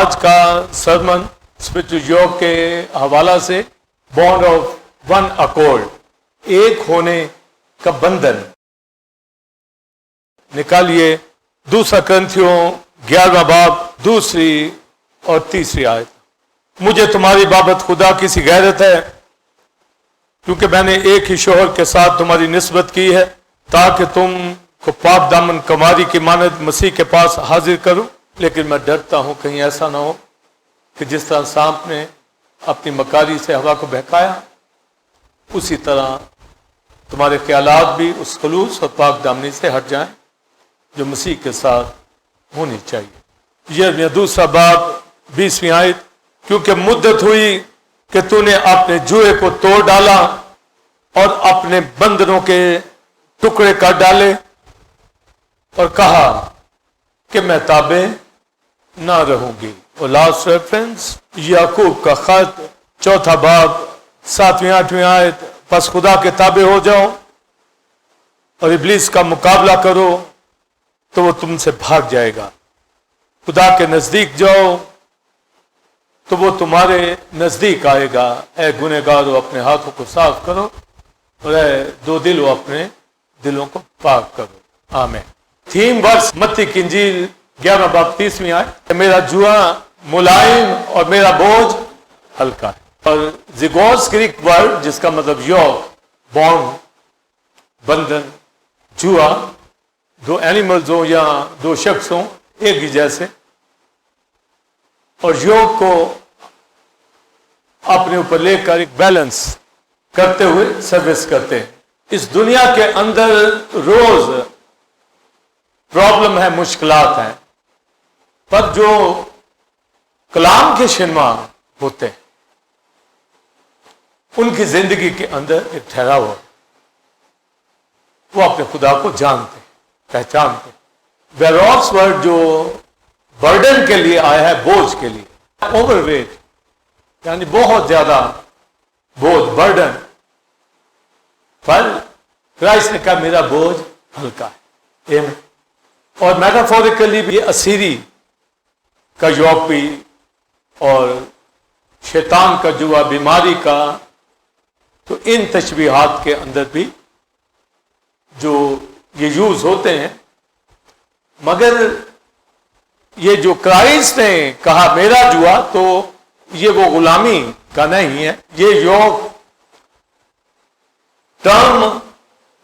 آج کا sermon spiritual یوگ کے حوالہ سے بانڈ آف ون اکورڈ، ایک ہونے کا بندھن نکالیے۔ دوسرا کرنتھیوں 11واں باب 2 اور 3 آیت۔ مجھے تمہاری بابت خدا کی سی غیرت ہے، کیونکہ میں نے ایک ہی شوہر کے ساتھ تمہاری نسبت کی ہے، تاکہ تم کو پاک دامن کماری کی مانند مسیح کے پاس حاضر کروں۔ لیکن میں ڈرتا ہوں کہیں ایسا نہ ہو کہ جس طرح سانپ نے اپنی مکاری سے ہوا کو بہکایا، اسی طرح تمہارے خیالات بھی اس خلوص اور پاک دامنی سے ہٹ جائیں جو مسیح کے ساتھ ہونی چاہیے۔ یہ 2 باب 20 آیت۔ کیونکہ مدت ہوئی کہ تو نے اپنے جوئے کو توڑ ڈالا اور اپنے بندنوں کے ٹکڑے کر ڈالے، اور کہا کہ میں تابع نہ رہوں گی۔ اور لاسٹ ریفرنس یعقوب کا خط 4 باب 7-8 آیت۔ پس خدا کے تابع ہو جاؤ اور ابلیس کا مقابلہ کرو تو وہ تم سے بھاگ جائے گا۔ خدا کے نزدیک جاؤ تو وہ تمہارے نزدیک آئے گا۔ اے گنہگارو اپنے ہاتھوں کو صاف کرو، اور اے دو دلو اپنے دلوں کو پاک کرو۔ آمین۔ تھیم ورس متی کی انجیل 11 باب 30 آئے، میرا جوا ملائم اور میرا بوجھ ہلکا ہے۔ اور زیگوس گریک ورڈ جس کا مطلب یوگ، بانڈ، بندھن، جوا، 2 اینیملز ہوں یا 2 شخص ہوں ایک ہی جیسے، اور یوگ کو اپنے اوپر لے کر ایک بیلنس کرتے ہوئے سروس کرتے ہیں۔ اس دنیا کے اندر روز پرابلم ہے، مشکلات ہیں، پر جو کلام کے شنما ہوتے ہیں ان کی زندگی کے اندر ایک ٹھہراؤ ہو، وہ اپنے خدا کو جانتے پہچانتے۔ ویروس ورڈ جو برڈن کے لیے آیا ہے، بوجھ کے لیے، اوور ویٹ یعنی بہت زیادہ بوجھ، برڈن، پر کرائسٹ نے کہا میرا بوجھ ہلکا ہے۔ اور میٹافوریکلی بھی اسیری کا یوگ بھی، اور شیطان کا جوا، بیماری کا، تو ان تشبیہات کے اندر بھی جو یہ یوز ہوتے ہیں، مگر یہ جو کرائسٹ نے کہا میرا جوا، تو یہ وہ غلامی کا نہیں ہے، یہ یوگ ٹرم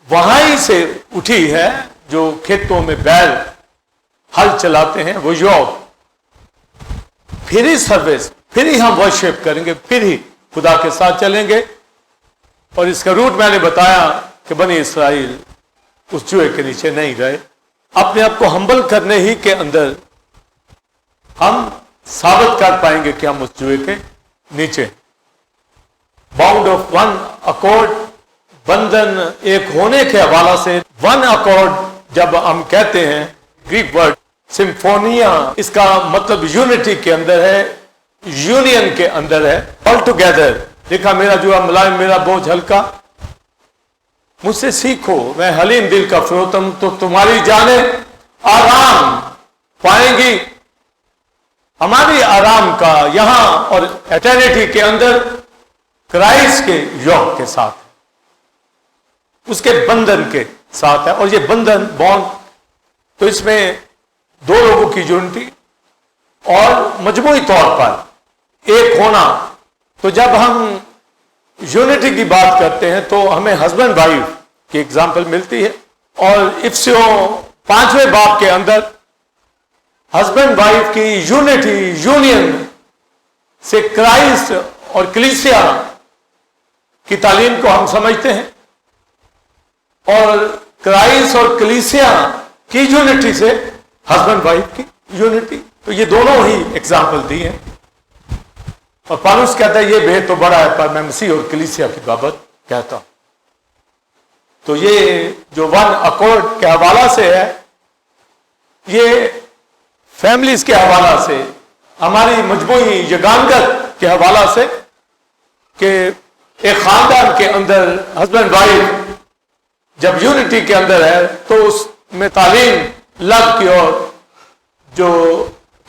وہاں ہی سے اٹھی ہے جو کھیتوں میں بیل ہل چلاتے ہیں، وہ یوگ، پھر ہی سروس، پھر ہی ہم ورشپ کریں گے، پھر ہی خدا کے ساتھ چلیں گے۔ اور اس کا روٹ میں نے بتایا کہ بنی اسرائیل اس جوئے کے نیچے نہیں رہے۔ اپنے آپ کو ہمبل کرنے ہی کے اندر ہم ثابت کر پائیں گے کہ ہم اس جوئے کے نیچے۔ باؤنڈ آف ون اکارڈ، بندھن ایک ہونے کے حوالہ سے، ون اکارڈ جب ہم کہتے ہیں، گریک ورڈ سمفونیا، اس کا مطلب یونٹی کے اندر ہے، یونین کے اندر ہے، آل ٹوگیدر۔ دیکھا میرا جوا ملائم میرا بوجھ ہلکا، مجھ سے سیکھو میں حلیم دل کا فروتم، تو تمہاری جانیں آرام پائیں گی۔ ہماری آرام کا یہاں اور ایٹرنیٹی کے اندر کرائسٹ کے یوگ کے ساتھ، اس کے بندھن کے ساتھ ہے۔ اور یہ بندھن، بانڈ، تو اس میں 2 لوگوں کی یونٹی اور مجموعی طور پر ایک ہونا۔ تو جب ہم یونٹی کی بات کرتے ہیں تو ہمیں ہسبینڈ وائف کی ایگزامپل ملتی ہے، اور افسیوں 5ویں باب کے اندر ہسبینڈ وائف کی یونٹی، یونین سے کرائسٹ اور کلیسیا کی تعلیم کو ہم سمجھتے ہیں، اور کرائسٹ اور کلیسیا کی یونٹی سے ہسبینڈ وائف کی یونٹی۔ تو یہ دونوں ہی ایگزامپل دی ہیں، اور پالوس کہتا ہے یہ بھید تو بڑا ہے، پر میں مسیح اور کلیسیا کی بابت کہتا ہوں۔ تو یہ جو ون اکارڈ کے حوالہ سے ہے، یہ فیملیز کے حوالہ سے، ہماری مجموعی یگانگت کے حوالہ سے، کہ ایک خاندان کے اندر ہسبینڈ وائف جب یونٹی کے اندر ہے تو اس میں تعلیم لب کی اور جو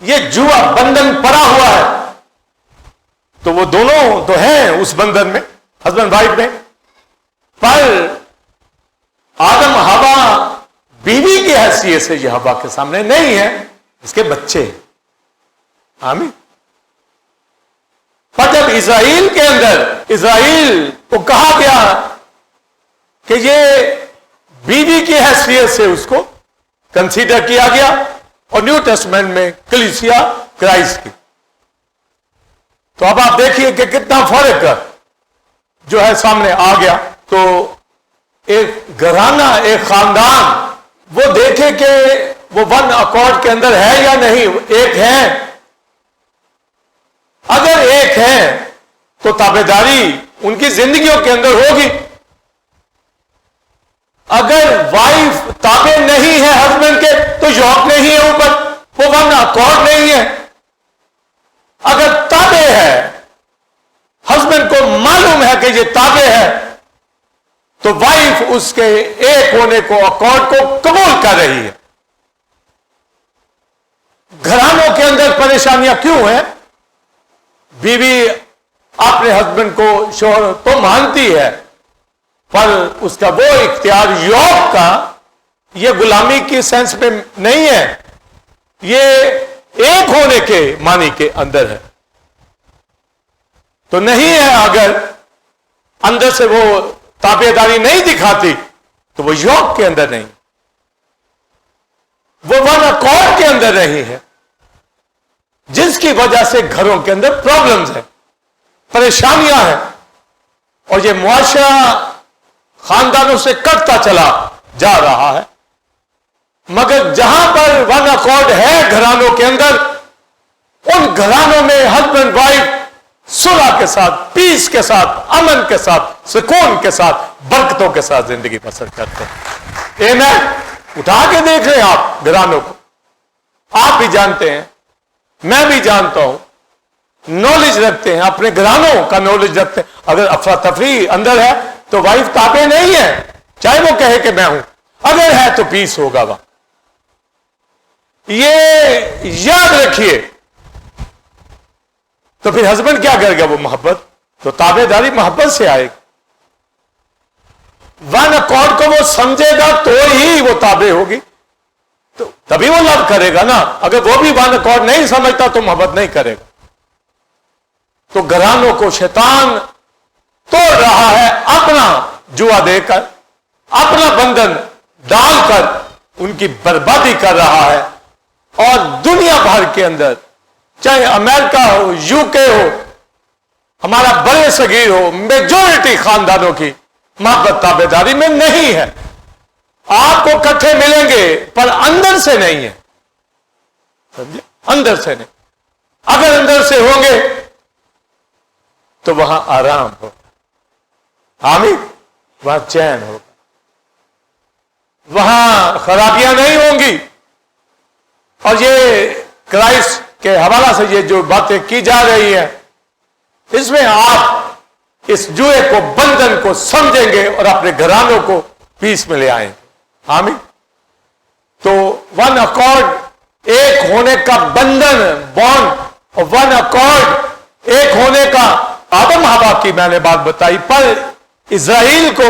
یہ جوا بندھن پڑا ہوا ہے، تو وہ دونوں تو ہیں اس بندھن میں، ہسبینڈ وائف میں، پر آدم ہوا بیوی کی حیثیت سے یہ ہوا کے سامنے نہیں ہے، اس کے بچے ہیں۔ آمین۔ پر جب اسرائیل کے اندر اسرائیل کو کہا گیا کہ یہ بیوی کی حیثیت سے اس کو کنسیڈر کیا گیا، اور نیو ٹیسٹمنٹ میں کلیسیا کرائسٹ کی، تو اب آپ دیکھیے کہ کتنا فرق جو ہے سامنے آ گیا۔ تو ایک گھرانہ، ایک خاندان وہ دیکھے کہ وہ ون اکارڈ کے اندر ہے یا نہیں، ایک ہے۔ اگر ایک ہے تو تابعداری ان کی زندگیوں کے اندر ہوگی۔ اگر وائف تابع نہیں ہے ہسبینڈ کے تو یوک نہیں ہے اوپر، وہ ون اکارڈ نہیں ہے۔ اگر تابع ہے، ہسبینڈ کو معلوم ہے کہ یہ تابع ہے، تو وائف اس کے ایک ہونے کو، اکارڈ کو قبول کر رہی ہے۔ گھرانوں کے اندر پریشانیاں کیوں ہیں؟ بیوی اپنے ہسبینڈ کو، شوہر تو مانتی ہے، پر اس کا وہ اختیار یوک کا، یہ غلامی کی سینس میں نہیں ہے، یہ ایک ہونے کے معنی کے اندر ہے۔ تو نہیں ہے، اگر اندر سے وہ تابعداری نہیں دکھاتی تو وہ یوک کے اندر نہیں، وہ ون اکارڈ کے اندر نہیں ہے، جس کی وجہ سے گھروں کے اندر پرابلمز ہیں، پریشانیاں ہیں، اور یہ معاشرہ خاندانوں سے کٹتا چلا جا رہا ہے۔ مگر جہاں پر ون اکارڈ ہے گھرانوں کے اندر، ان گھرانوں میں ہسبینڈ وائف صلح کے ساتھ، پیس کے ساتھ، امن کے ساتھ، سکون کے ساتھ، برکتوں کے ساتھ زندگی بسر کرتے ہیں۔ آمین۔ اٹھا کے دیکھ رہے ہیں آپ گھرانوں کو، آپ بھی جانتے ہیں، میں بھی جانتا ہوں، نالج رکھتے ہیں، اپنے گھرانوں کا نالج رکھتے ہیں۔ اگر افراتفری اندر ہے تو وائف تابع نہیں ہے، چاہے وہ کہے کہ میں ہوں، اگر ہے تو پیس ہوگا وہاں۔ یہ یاد رکھیے۔ تو پھر ہسبینڈ کیا کرے گا؟ وہ محبت، تو تابع داری محبت سے آئے گی۔ ون اکارڈ کو وہ سمجھے گا تو ہی وہ تابع ہوگی، تو تبھی وہ لو کرے گا نا۔ اگر وہ بھی ون اکارڈ نہیں سمجھتا تو محبت نہیں کرے گا۔ تو گھرانوں کو شیطان توڑ رہا ہے، اپنا جوا دے کر، اپنا بندھن ڈال کر ان کی بربادی کر رہا ہے۔ اور دنیا بھر کے اندر، چاہے امریکہ ہو، یو کے ہو، ہمارا بڑے صغیر ہو، میجورٹی خاندانوں کی محبت تابع داری میں نہیں ہے۔ آپ کو کٹھے ملیں گے پر اندر سے نہیں ہے، سمجھے؟ اندر سے نہیں۔ اگر اندر سے ہوں گے تو وہاں آرام ہو، آمین، وہاں چین ہوگا، وہاں خرابیاں نہیں ہوں گی۔ اور یہ کرائسٹ کے حوالہ سے یہ جو باتیں کی جا رہی ہیں، اس میں آپ اس جوئے کو، بندھن کو سمجھیں گے اور اپنے گھرانوں کو پیس میں لے آئیں گے۔ آمین۔ تو ون اکارڈ، ایک ہونے کا بندھن، بانڈ، اور ون اکارڈ ایک ہونے کا، آدم ہوا کی میں نے بات بتائی، پر اسرائیل کو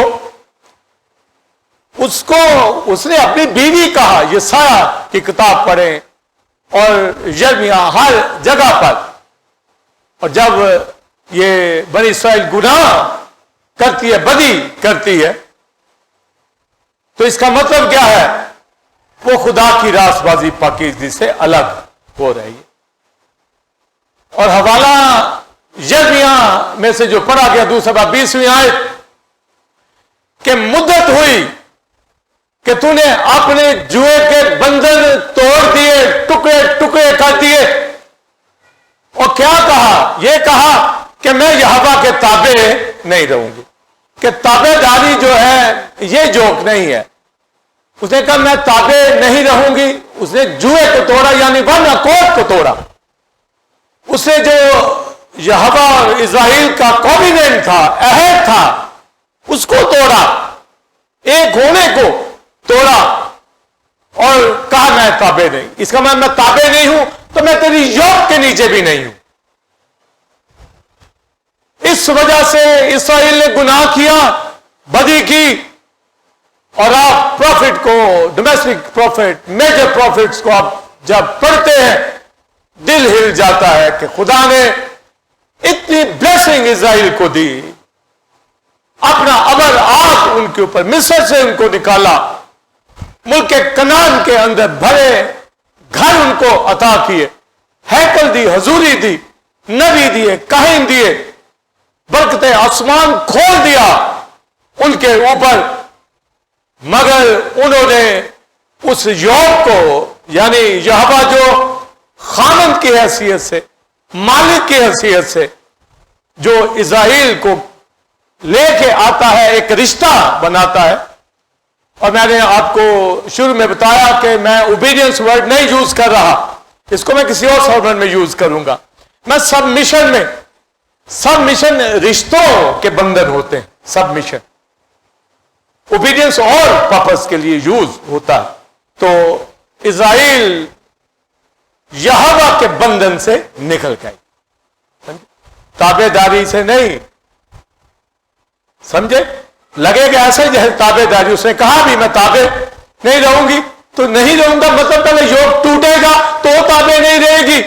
اس نے اپنی بیوی کہا۔ یہ سایہ کی کتاب پڑھیں اور یرمیہ، ہر جگہ پر۔ اور جب یہ بنی اسرائیل گناہ کرتی ہے، بدی کرتی ہے، تو اس کا مطلب کیا ہے؟ وہ خدا کی راست بازی، پاکیزگی سے الگ ہو رہی ہے۔ اور حوالہ یرمیہ میں سے جو پڑھا گیا 2:20 آیت، کہ مدت ہوئی کہ تو نے اپنے جوئے کے بندھن توڑ دیے، ٹکڑے ٹکڑے کر دیے، اور کیا کہا؟ یہ کہا کہ میں یہوہ کے تابع نہیں رہوں گی۔ کہ تابع داری جو ہے یہ جوک نہیں ہے۔ اس نے کہا میں تابع نہیں رہوں گی۔ اس نے جوئے کو توڑا، یعنی ون اکارڈ کو توڑا۔ اس نے جو یہوہ اور اسرائیل کا کوویننٹ تھا، عہد تھا، اس کو توڑا، ایک ہونے کو توڑا، اور کہا میں تابع نہیں۔ اس کا میں تابع نہیں ہوں، تو میں تیری یوک کے نیچے بھی نہیں ہوں. اس وجہ سے اسرائیل نے گناہ کیا, بدی کی, اور آپ پروفٹ کو, ڈومیسٹک پروفٹ, میجر پروفٹس کو آپ جب پڑھتے ہیں دل ہل جاتا ہے کہ خدا نے اتنی بلیسنگ اسرائیل کو دی, اپنا ابر آگ ان کے اوپر, مصر سے ان کو نکالا, ملک کنعان کے اندر بھرے گھر ان کو عطا کیے, ہیکل دی, حضوری دی, نبی دیے, کاہن دیے, برکت آسمان کھول دیا ان کے اوپر. مگر انہوں نے اس یوب کو, یعنی یہوہ جو خامند کی حیثیت سے, مالک کی حیثیت سے, جو اسرائیل کو لے کے آتا ہے, ایک رشتہ بناتا ہے. اور میں نے آپ کو شروع میں بتایا کہ میں اوبیڈینس ورڈ نہیں یوز کر رہا, اس کو میں کسی اور سرمن میں یوز کروں گا. میں سبمیشن میں, سبمیشن رشتوں کے بندھن ہوتے ہیں, سبمیشن اوبیڈینس اور پرپس کے لیے یوز ہوتا ہے. تو اسرائیل یہوہ کے بندھن سے نکل گئی, تابع داری سے نہیں. سمجھے؟ لگے گا ایسے جیسے تابع داری, اس نے کہا بھی میں تابع نہیں رہوں گی, تو نہیں رہوں گا مطلب پہلے یوگ ٹوٹے گا تو تابع نہیں رہے گی.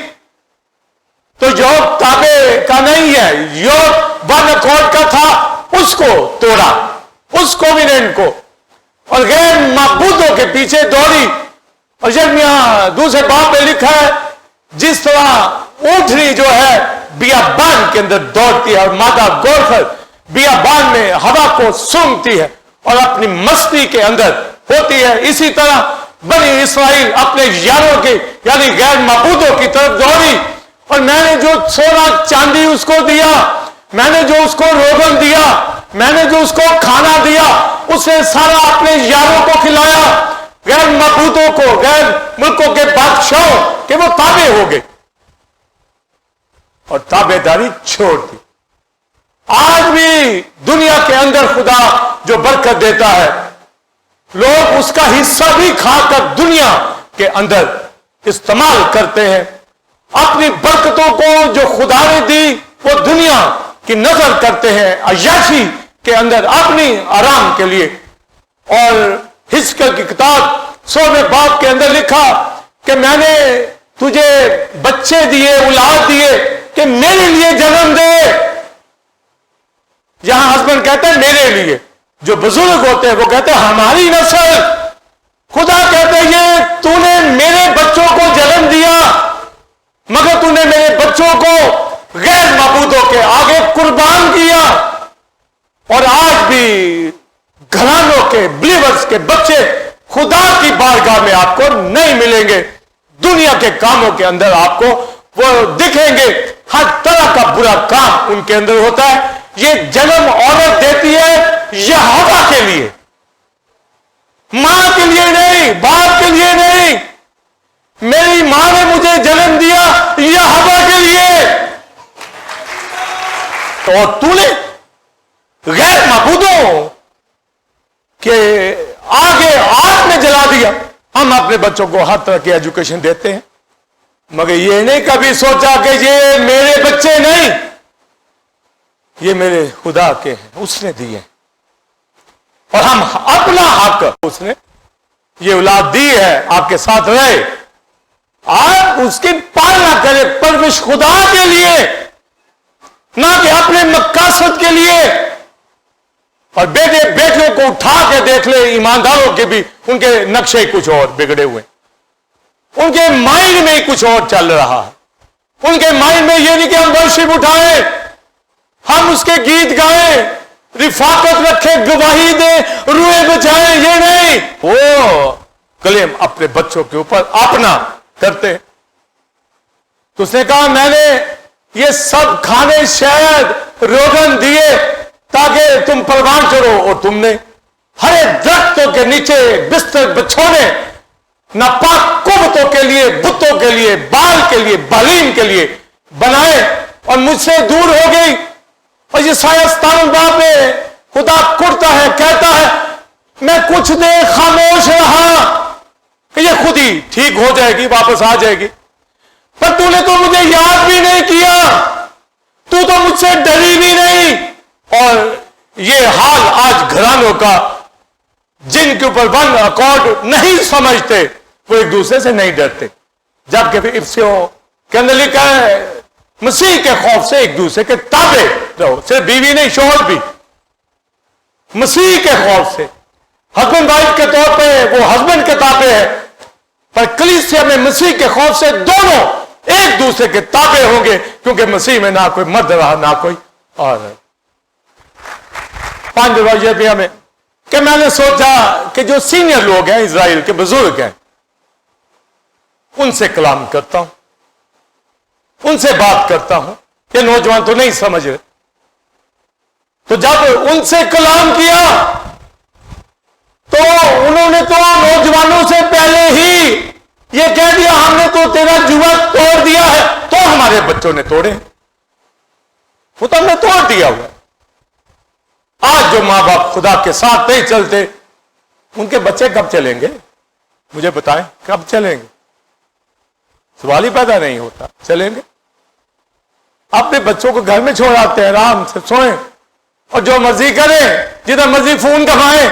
تو یوگ تابع کا نہیں ہے, یوگ ون اکارڈ کا تھا, اس کو توڑا, اس کوویننٹ کو, اور غیر معبودوں کے پیچھے دوڑی. اور یرمیہ دوسرے باب میں لکھا ہے جس طرح اونٹنی جو ہے بیابان کے اندر دوڑتی ہے اور مادہ گورخر بیابان میں ہوا کو سونگتی ہے اور اپنی مستی کے اندر ہوتی ہے, اسی طرح بنی اسرائیل اپنے یاروں کے یعنی غیر معبودوں کی طرف دوڑی. اور میں نے جو سونا چاندی اس کو دیا, میں نے جو اس کو روغن دیا, میں نے جو اس کو کھانا دیا, اسے سارا اپنے یاروں کو کھلایا, غیر معبودوں کو, غیر ملکوں کے بادشاہوں کہ وہ تابع ہو گئے اور تابع داری چھوڑ دی. آج بھی دنیا کے اندر خدا جو برکت دیتا ہے, لوگ اس کا حصہ بھی کھا کر دنیا کے اندر استعمال کرتے ہیں. اپنی برکتوں کو جو خدا نے دی وہ دنیا کی نظر کرتے ہیں عیاشی کے اندر اپنی آرام کے لیے. اور حزقیل کی کتاب 16 باب کے اندر لکھا کہ میں نے تجھے بچے دیے, اولاد دیے کہ میرے لیے جنم دے. یہاں ہسبینڈ کہتے ہیں میرے لیے, جو بزرگ ہوتے ہیں وہ کہتے ہیں ہماری نسل. خدا کہتے ہیں یہ تو نے میرے بچوں کو جنم دیا, مگر تو نے میرے بچوں کو غیر معبودوں کے آگے قربان کیا. اور آج بھی گھرانوں کے بلیورز کے بچے خدا کی بارگاہ میں آپ کو نہیں ملیں گے. دنیا کے کاموں کے اندر آپ کو وہ دکھیں گے, ہر طرح کا برا کام ان کے اندر ہوتا ہے. یہ جنم عورت دیتی ہے یہوہ کے لیے, ماں کے لیے نہیں, باپ کے لیے نہیں. میری ماں نے مجھے جنم دیا یہوہ کے لیے, اور تو نے غیر معبودوں کے آگے آگ میں جلا دیا. ہم اپنے بچوں کو ہر طرح کی ایجوکیشن دیتے ہیں, مگر یہ نہیں کبھی سوچا کہ یہ میرے بچے نہیں, یہ میرے خدا کے ہیں, اس نے دیے. اور ہم اپنا حق, اس نے یہ اولاد دی ہے, آپ کے ساتھ رہے, آپ اس کی پالنا کرے, پرورش خدا کے لیے, نہ کہ اپنے مقاصد کے لیے. اور بیٹے بیٹیوں کو اٹھا کے دیکھ لے, ایمانداروں کے بھی ان کے نقشے کچھ اور بگڑے ہوئے, ان کے مائنڈ میں ہی کچھ اور چل رہا ہے. ان کے مائنڈ میں یہ نہیں کہ ہم ورشپ اٹھائیں, ہم اس کے گیت گائیں, رفاقت رکھیں, گواہی دیں, روئے بچائیں, یہ نہیں. وہ کلیم اپنے بچوں کے اوپر اپنا کرتے. تو اس نے کہا میں نے یہ سب کھانے شہد روغن دیے تاکہ تم پروان چڑھو, اور تم نے ہرے درختوں کے نیچے بستر بچھونے ناپاک قوتوں کے لیے, بتوں کے لیے, بال کے لیے, بالین کے لیے بنائے, اور مجھ سے دور ہو گئی. اور یہ سایہ 57 باب میں خدا کرتا ہے, کہتا ہے میں کچھ دیر خاموش رہا کہ یہ خود ہی ٹھیک ہو جائے گی, واپس آ جائے گی. پر تو نے تو مجھے یاد بھی نہیں کیا، تو مجھ سے ڈری بھی نہیں۔ اور یہ حال آج گھرانوں کا، جن کے اوپر ون اکارڈ نہیں سمجھتے، وہ ایک دوسرے سے نہیں ڈرتے، جبکہ پھر افسیوں کے اندر لکھا ہے مسیح کے خوف سے ایک دوسرے کے تابع رہو، صرف بیوی نہیں، شوہر بھی مسیح کے خوف سے۔ ہسبینڈ وائف کے طور پہ وہ ہسبینڈ کے تابع ہے، پر کلیسیا میں مسیح کے خوف سے دونوں ایک دوسرے کے تابع ہوں گے، کیونکہ مسیح میں نہ کوئی مرد رہا نہ کوئی عورت۔ پانچواں یہ بھی ہمیں کہ میں نے سوچا کہ جو سینئر لوگ ہیں، اسرائیل کے بزرگ ہیں، ان سے کلام کرتا ہوں، ان سے بات کرتا ہوں۔ یہ نوجوان تو نہیں سمجھ رہے، تو جب ان سے کلام کیا تو انہوں نے تو نوجوانوں سے پہلے ہی یہ کہہ دیا ہم نے تو تیرا جوا توڑ دیا ہے، تو ہمارے بچوں نے توڑے، وہ تو ہم نے توڑ دیا ہوا۔ آج جو ماں باپ خدا کے ساتھ نہیں چلتے، ان کے بچے کب چلیں گے؟ مجھے بتائیں، کب چلیں گے؟ سوال ہی پیدا نہیں ہوتا، چلیں گے؟ اپنے بچوں کو گھر میں چھوڑ آتے ہیں، آرام سے سوئیں اور جو مرضی کریں، جدھر مرضی فون کمائیں،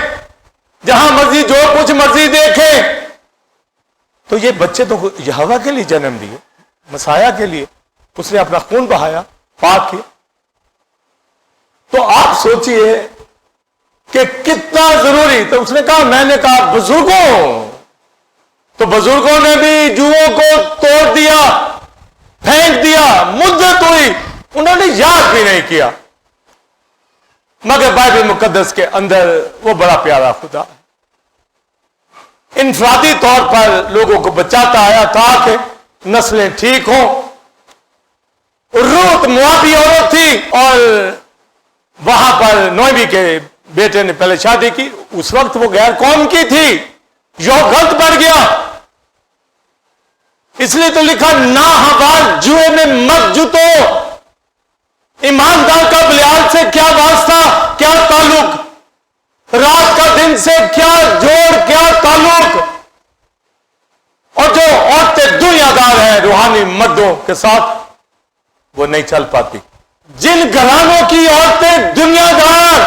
جہاں مرضی جو کچھ مرضی دیکھیں۔ تو یہ بچے تو یہوہ کے لیے جنم دیے، مسیح کے لیے، اس نے اپنا خون بہایا، پاک کیا۔ تو آپ سوچئے کہ کتنا ضروری۔ تو اس نے کہا، میں نے کہا بزرگوں، تو بزرگوں نے بھی جوؤں کو توڑ دیا، پھینک دیا، مدت ہوئی، انہوں نے یاد بھی نہیں کیا۔ مگر بائبل مقدس کے اندر وہ بڑا پیارا خدا ہے، انفرادی طور پر لوگوں کو بچاتا آیا تاکہ نسلیں ٹھیک ہوں۔ روت موابی عورت تھی اور وہاں پر نوئمی کے بیٹے نے پہلے شادی کی، اس وقت وہ غیر قوم کی تھی، جو غلط بڑھ گیا، اس لیے تو لکھا ناحوال جوئے میں مت جتو۔ ایماندار کا بلیال سے کیا واسطہ، کیا تعلق، رات کا دن سے کیا جوڑ، کیا تعلق۔ اور جو عورتیں دنیا دار ہیں روحانی مردوں کے ساتھ، وہ نہیں چل پاتی۔ جن گھرانوں کی عورتیں دنیا دار،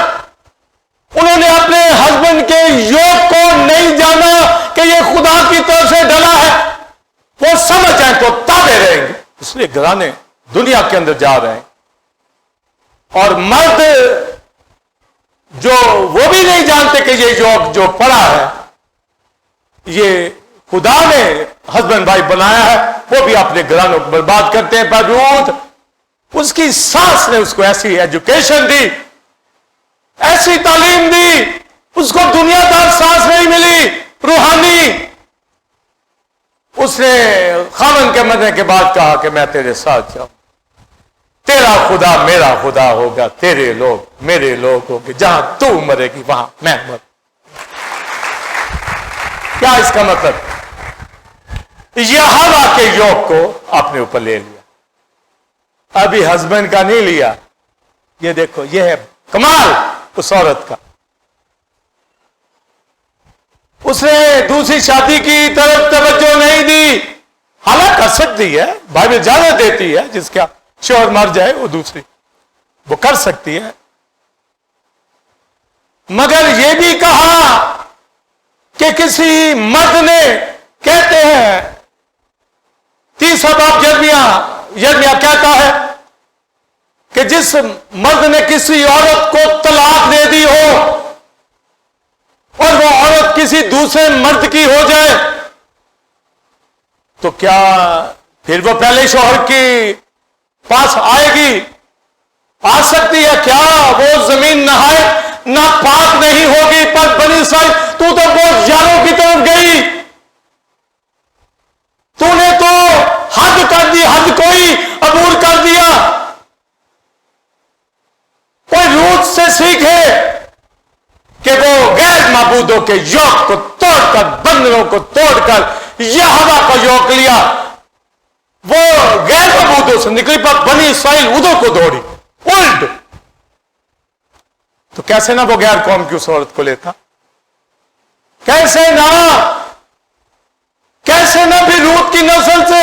انہوں نے اپنے ہسبینڈ کے یوگ کو نہیں جانا کہ یہ خدا کی طرف سے ڈلا ہے، وہ سمجھ جائیں تو تابع رہیں گے۔ اس لیے گھرانے دنیا کے اندر جا رہے ہیں، اور مرد جو وہ بھی نہیں جانتے کہ یہ یوگ جو پڑا ہے، یہ خدا نے ہسبینڈ وائف بنایا ہے، وہ بھی اپنے گھرانوں کو برباد کرتے ہیں۔ پر روت، اس کی ساس نے اس کو ایسی ایجوکیشن دی، ایسی تعلیم دی، اس کو دنیا دار ساس نہیں ملی، روحانی۔ اس نے خاوند کے مرنے کے بعد کہا کہ میں تیرے ساتھ جاؤں، تیرا خدا میرا خدا ہوگا، تیرے لوگ میرے لوگ ہوں گے، جہاں تو مرے گی وہاں میں مر۔ کیا اس کا مطلب؟ یہوہ کے یوگ کو اپنے اوپر لے لیا، ابھی ہسبینڈ کا نہیں لیا۔ یہ دیکھو، یہ ہے کمال اس عورت کا۔ اس نے دوسری شادی کی طرف توجہ نہیں دی، حالانکہ کر سکتی ہے، بائبل اجازت دیتی ہے، جس کا شوہر مر جائے وہ دوسری وہ کر سکتی ہے۔ مگر یہ بھی کہا کہ کسی مرد نے، کہتے ہیں 30 باب یرمیہ کہتا ہے کہ جس مرد نے کسی عورت کو طلاق دے دی ہو اور وہ عورت کسی دوسرے مرد کی ہو جائے، تو کیا پھر وہ پہلے شوہر کی پاس آئے گی؟ آ سکتی ہے کیا؟ وہ زمین ناپاک نہیں ہوگی۔ پر بنی اسرائیل، تو بہت یاروں کی طرف گئی، تو نے تو حد کر دی، حد کوئی عبور کر دیا۔ کوئی روت سے سیکھے کہ وہ غیر معبودوں کے یوگ کو توڑ کر، بندروں کو توڑ کر یہوہ کا یوگ لیا۔ وہ غیر معبودوں سے نکلی، پر بنی اسرائیل ادھر کو دوڑی الٹ۔ تو کیسے نہ وہ غیر قوم کی اس عورت کو لیتا؟ کیسے نہ بھی روت کی نسل سے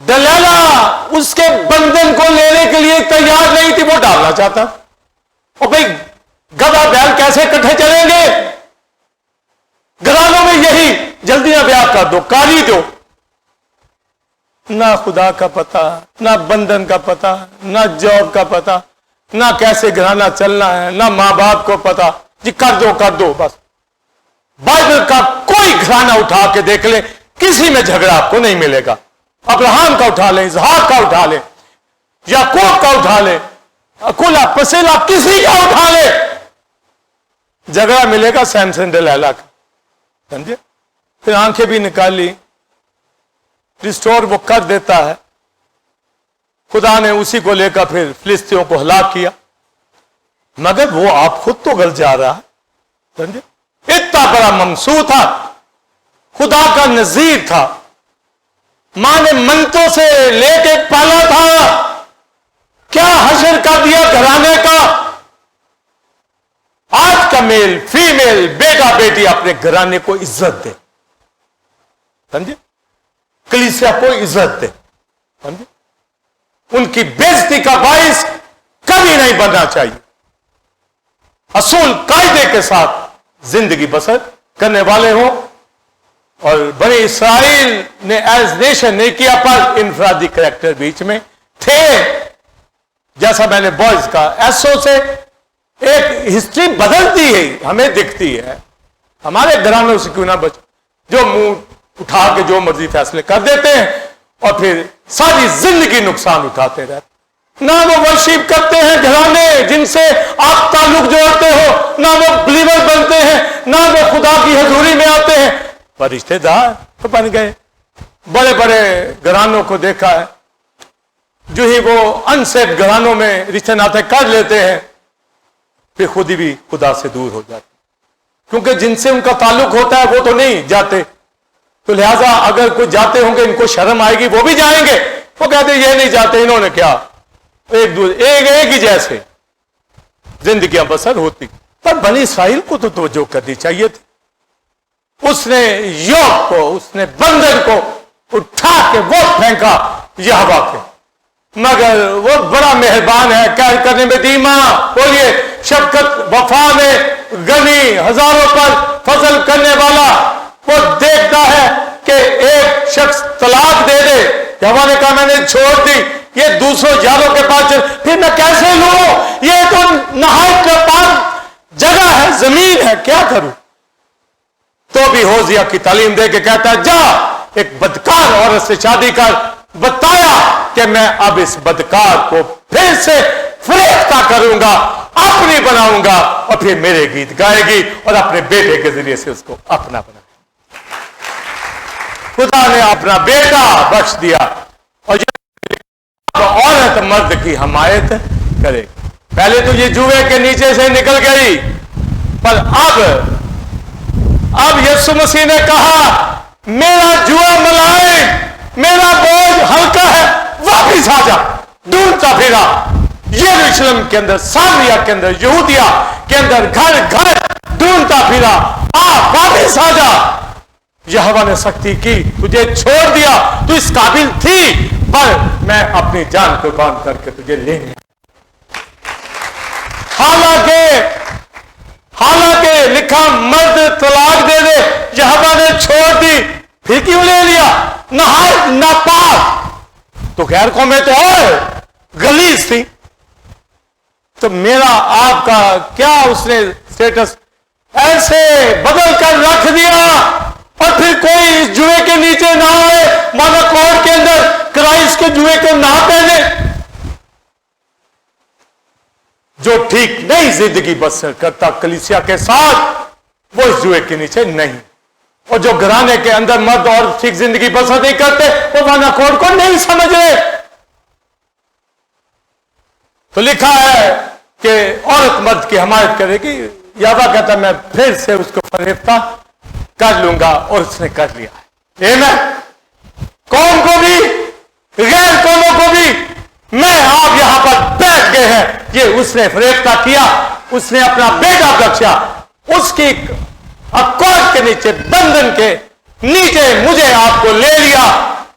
دلیلا اس کے بندن کو لینے کے لیے تیار نہیں تھی، وہ ڈالنا چاہتا. اور بھائی گدھا بیل کیسے کٹھے چلیں گے؟ گھرانوں میں یہی، جلدی نہ بیاہ کر دو، کاری دو. نہ خدا کا پتہ، نہ بندن کا پتہ، نہ جاب کا پتہ، نہ کیسے گھرانہ چلنا ہے، نہ ماں باپ کو پتہ. جی کر دو بس. بائبل کا کوئی گھرانہ اٹھا کے دیکھ لیں، کسی میں جھگڑا آپ کو نہیں ملے گا. ابراہم کا اٹھا لیں، اسحاق کا اٹھا لیں، یعقوب کا اٹھا لیں، اکولا پسیلا کسی کا اٹھا لیں، جھگڑا ملے گا سیمسن ڈلیلا کا. سمجھے؟ پھر آنکھیں بھی نکال لی، ریسٹور وہ کر دیتا ہے. خدا نے اسی کو لے کر پھر فلسطینیوں کو ہلاک کیا، مگر وہ آپ خود تو گل جا رہا ہے. سمجھے؟ اتنا بڑا ممسو تھا، خدا کا نذیر تھا، ماں نے منتوں سے لے کے پالا تھا. کیا حشر کر دیا گھرانے کا. آج کا میل فیمیل، بیٹا بیٹی اپنے گھرانے کو عزت دے. سمجھے؟ کلیسیا کو عزت دے. سمجھے؟ ان کی بےزتی کا باعث کبھی نہیں بننا چاہیے. اصول قاعدے کے ساتھ زندگی بسر کرنے والے ہوں. اور بنی اسرائیل نے ایز نیشن نہیں کیا، پر انفرادی کریکٹر بیچ میں تھے. جیسا میں نے بوائز کا ایسو سے ایک ہسٹری بدلتی ہے، ہمیں دکھتی ہے. ہمارے گھرانوں سے کیوں نہ بچ، جو منہ اٹھا کے جو مرضی فیصلے کر دیتے ہیں اور پھر ساری زندگی نقصان اٹھاتے رہتے. نہ وہ ورشپ کرتے ہیں گھرانے جن سے آپ تعلق جوڑتے ہو، نہ وہ بلیور بنتے ہیں، نہ وہ خدا کی حضوری میں آتے ہیں. پر رشتے دار تو بن گئے. بڑے بڑے گھرانوں کو دیکھا ہے، جو ہی وہ انسیٹ گھرانوں میں رشتے ناطے کر لیتے ہیں، پھر خود ہی بھی خدا سے دور ہو جاتے، کیونکہ جن سے ان کا تعلق ہوتا ہے وہ تو نہیں جاتے. تو لہٰذا اگر کوئی جاتے ہوں گے ان کو شرم آئے گی، وہ بھی جائیں گے. وہ کہتے ہیں یہ نہیں جاتے، انہوں نے کیا. ایک ہی جیسے زندگیاں بسر ہوتی. پر بنی اسرائیل کو تو توجہ کرنی چاہیے تھی. اس نے یوک کو، اس نے بندر کو اٹھا کے وہ پھینکا یہوہ کے. مگر وہ بڑا مہربان ہے، قہر کرنے میں دھیما، بولیے شفقت وفا میں غنی، ہزاروں پر فضل کرنے والا. وہ دیکھتا ہے کہ ایک شخص طلاق دے دے، یہوہ نے کہا میں نے چھوڑ دی، یہ دوسروں یاروں کے پاس چل، پھر میں کیسے لوں؟ یہ تو نہایت پاک جگہ ہے، زمین ہے، کیا کروں؟ تو بھی ہوزیا کی تعلیم دے کے کہتا ہے جا ایک بدکار عورت سے شادی کر. بتایا کہ میں اب اس بدکار کو پھر سے فریفتہ کروں گا، اپنی بناؤں گا، اور پھر میرے گیت گائے گی اور اپنے بیٹے کے ذریعے سے اس کو اپنا بنا. خدا نے اپنا بیٹا بخش دیا، اور عورت مرد کی حمایت کرے. پہلے تو یہ جوئے کے نیچے سے نکل گئی، پر اب یسوع مسیح نے کہا میرا جوا ملائم، میرا بوجھ ہلکا ہے، واپس آ جا. ڈھونڈتا پھرا یروشلم کے اندر، سامریہ کے اندر، یہودیہ کے اندر، گھر گھر ڈھونڈتا پھرا، واپس آ جا. یہوہ نے سختی کی، تجھے چھوڑ دیا، تو اس قابل تھی، پر میں اپنی جان قربان کر کے تجھے لینے. حالانکہ لکھا مرد طلاق دے دے، یہوہ نے چھوڑ دی، پھر کیوں لے لیا؟ نہایت ناپاک. تو غیر قومیں تو اور غلیظ تھی. تو میرا آپ کا کیا اس نے سٹیٹس ایسے بدل کر رکھ دیا، اور پھر کوئی اس جوئے کے نیچے نہ آئے، مانا کوڑ کے اندر کرائسٹ کے جوئے کو نہ پہنے. جو ٹھیک نہیں زندگی بسر کرتا کلیسیا کے ساتھ، وہ اس جوئے کے نیچے نہیں. اور جو گھرانے کے اندر مرد اور ٹھیک زندگی بسر نہیں کرتے، وہ مانا کوڑ کو نہیں سمجھ رہے. تو لکھا ہے کہ عورت مرد کی حمایت کرے گی. یہوہ کہتا میں پھر سے اس کو فریفتہ کر لوں گا، اور اس نے کر لیا ہے. قوم کو بھی غیر قوموں کو بھی، میں آپ یہاں پر بیٹھ گئے ہیں، یہ اس نے فریفتہ کیا. اس نے اپنا بیٹا بخشا، اس کی اکوڑ کے نیچے، بندھن کے نیچے مجھے آپ کو لے لیا.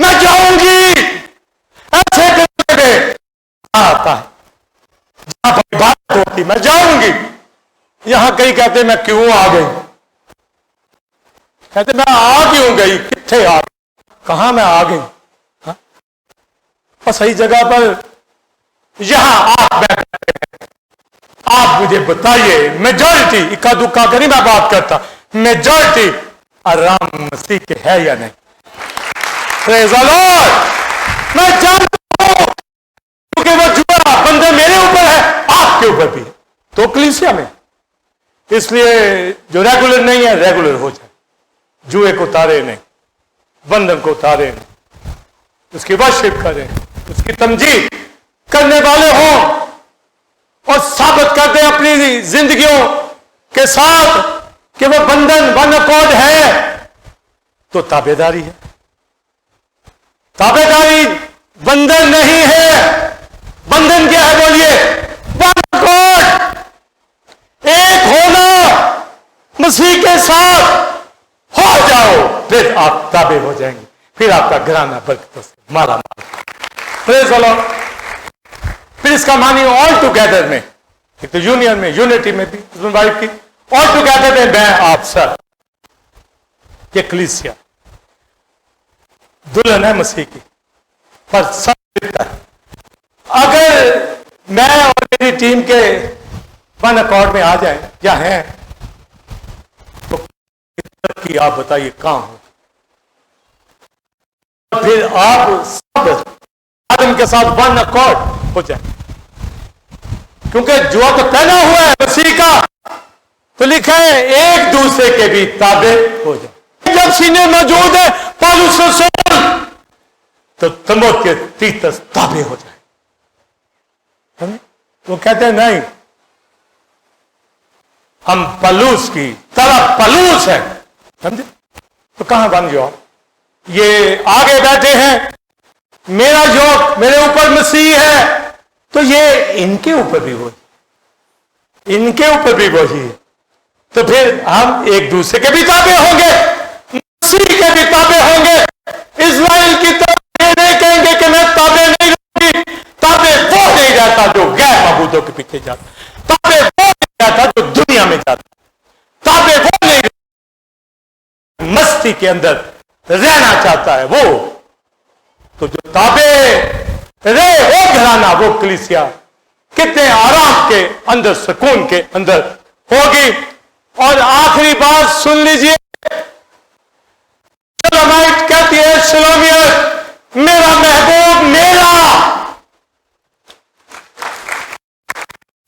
میں جاؤں گی ایسے کرنے آتا ہے جہاں پر عبادت ہوتی، میں جاؤں گی. یہاں کئی کہتے میں کیوں آ گئی، کہتے میں آ کیوں گئی، کتنے آ گئی، کہاں میں آ گئی، اور صحیح جگہ پر یہاں آپ بیٹھے ہیں. آپ مجھے بتائیے میجورٹی، اکا دکا کا نہیں میں بات کرتا، میجورٹی آرام مسیح کے ہے یا نہیں؟ پریز دی لارڈ. میں جانتا ہوں کیونکہ وہ جوا بندے میرے اوپر ہے، آپ کے اوپر بھی ہے، تو کلیسیا میں. اس لیے جو ریگولر نہیں ہے ریگولر ہو جائے، جوئے کو تارے نہیں، بندن کو تارے نہیں، اس کی ورشپ کریں، اس کی تمجید کرنے والے ہوں اور ثابت کر دیں اپنی زندگیوں کے ساتھ کہ وہ بندن ون اکارڈ ہے، تو تابع داری ہے. تابع داری بندن نہیں ہے. بندن کیا ہے بولیے؟ ون اکارڈ، ایک ہونا مسیح کے ساتھ ہو جاؤ، پھر آپ تابع ہو جائیں گے، پھر آپ کا گھرانہ برکتوں سے مالا مال. پریز دی لارڈ. پھر اس کا معنی آل ٹوگیدر میں، ایک تو یونین میں، یونٹی میں بھی ہسبینڈ وائف کی، آل ٹوگیدر میں میں آپ سب، یہ کلیسیا دلہن ہے مسیح کی، پر سب ملتا ہے. اگر میں اور میری ٹیم کے ون اکارڈ میں آ جائیں یا ہیں تو کی آپ بتائیے کہاں ہو؟ پھر آپ سب آدم کے ساتھ ون اکارڈ ہو جائیں، کیونکہ جو تو پہنا ہوا ہے مسیح کا، تو لکھا ہے ایک دوسرے کے بھی تابع ہو جائیں. جب سینے موجود ہے پالوس رسول، تو تموت کے تیتس تابع ہو جائے. وہ کہتے ہیں نہیں، ہم پلوس کی طرح پلوس ہیں، سمجھے؟ تو کہاں بن جاؤ؟ یہ آگے بیٹھے ہیں، میرا یوک میرے اوپر مسیح ہے، تو یہ ان کے اوپر بھی وہی، ان کے اوپر بھی وہی ہے. تو پھر ہم ایک دوسرے کے بھی تابع ہوں گے، مسیح کے بھی تابع ہوں گے. اسرائیل کی طرف یہ نہیں کہیں گے کہ میں تابع نہیں رہوں گی. تابع وہ نہیں رہتا جو غیر معبودوں کے پیچھے جاتا، تابع وہ نہیں رہتا جو دنیا میں جاتا، تابع وہ نہیں رہتا مستی کے اندر رہنا چاہتا ہے. وہ تو جو تابع رہے وہ گھرانہ، وہ کلیسیا کتنے آرام کے اندر، سکون کے اندر ہوگی. اور آخری بات سن لیجئے، شلومائٹ کہتی ہے شلومیت، میرا محبوب میرا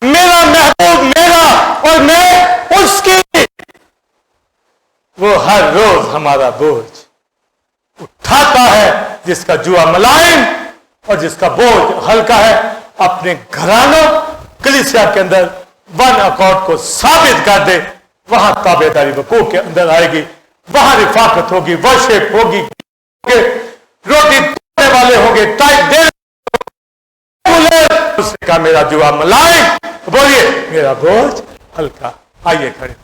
محبوب میرا اور میں اس کی، وہ ہر روز ہمارا بوجھ اٹھاتا ہے، جس کا جوا ملائم اور جس کا بوجھ ہلکا ہے. اپنے گھرانوں کلیسیا کے اندر ون اکارڈ کو ثابت کر دے، وہاں تابع داری وقوع کے اندر آئے گی، وہاں رفاقت ہوگی، ورشپ ہوگی، روٹی دینے والے ہوں گے، ٹائپ دینے اس کا میرا جوا ملائم، بولیے میرا بوجھ ہلکا. آئیے کھڑے.